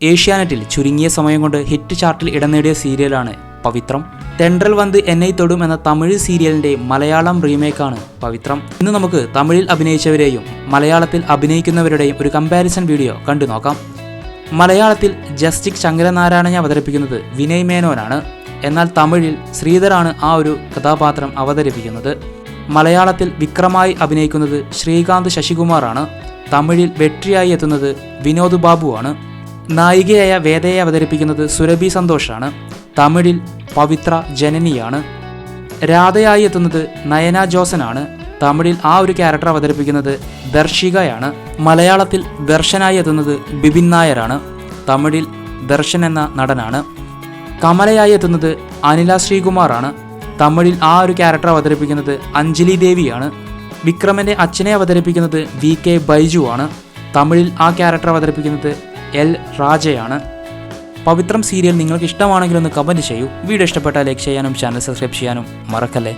ഏഷ്യാനെറ്റിൽ ചുരുങ്ങിയ സമയം കൊണ്ട് ഹിറ്റ് ചാർട്ടിൽ ഇടം നേടിയ സീരിയലാണ് പവിത്രം. തെണ്ടൽ വന്ന് എന്നെ തൊടും എന്ന തമിഴ് സീരിയലിന്റെ മലയാളം റീമേക്കാണ് പവിത്രം. ഇന്ന് നമുക്ക് തമിഴിൽ അഭിനയിച്ചവരെയും മലയാളത്തിൽ അഭിനയിക്കുന്നവരുടെയും ഒരു കമ്പാരിസൺ വീഡിയോ കണ്ടു നോക്കാം. മലയാളത്തിൽ ജസ്റ്റിക് ശങ്കരനാരായണനെ അവതരിപ്പിക്കുന്നത് വിനയ് മേനോനാണ്. എന്നാൽ തമിഴിൽ ശ്രീധറാണ് ആ ഒരു കഥാപാത്രം അവതരിപ്പിക്കുന്നത്. മലയാളത്തിൽ വിക്രമായി അഭിനയിക്കുന്നത് ശ്രീകാന്ത് ശശികുമാറാണ്. തമിഴിൽ വെട്രിയായി എത്തുന്നത് വിനോദ് ബാബുവാണ്. നായികയായ വേദയെ അവതരിപ്പിക്കുന്നത് സുരഭി സന്തോഷാണ്. തമിഴിൽ പവിത്ര ജനനിയാണ്. രാധയായി എത്തുന്നത് നയന ജോസനാണ്. തമിഴിൽ ആ ഒരു ക്യാരക്ടർ അവതരിപ്പിക്കുന്നത് ദർശികയാണ്. മലയാളത്തിൽ ദർശനായി എത്തുന്നത് ബിപിൻ നായരാണ്. തമിഴിൽ ദർശൻ എന്ന നടനാണ്. കമലയായി എത്തുന്നത് അനില ശ്രീകുമാറാണ്. തമിഴിൽ ആ ഒരു ക്യാരക്ടർ അവതരിപ്പിക്കുന്നത് അഞ്ജലി ദേവിയാണ്. വിക്രമന്റെ അച്ഛനെ അവതരിപ്പിക്കുന്നത് VK ബൈജു ആണ്. തമിഴിൽ ആ ക്യാരക്ടർ അവതരിപ്പിക്കുന്നത് L രാജയാണ്. പവിത്രം സീരിയൽ നിങ്ങൾക്ക് ഇഷ്ടമാണെങ്കിൽ ഒന്ന് കമൻറ്റ് ചെയ്യൂ. വീഡിയോ ഇഷ്ടപ്പെട്ടാൽ ലൈക്ക് ചെയ്യാനും ചാനൽ സബ്സ്ക്രൈബ് ചെയ്യാനും മറക്കല്ലേ.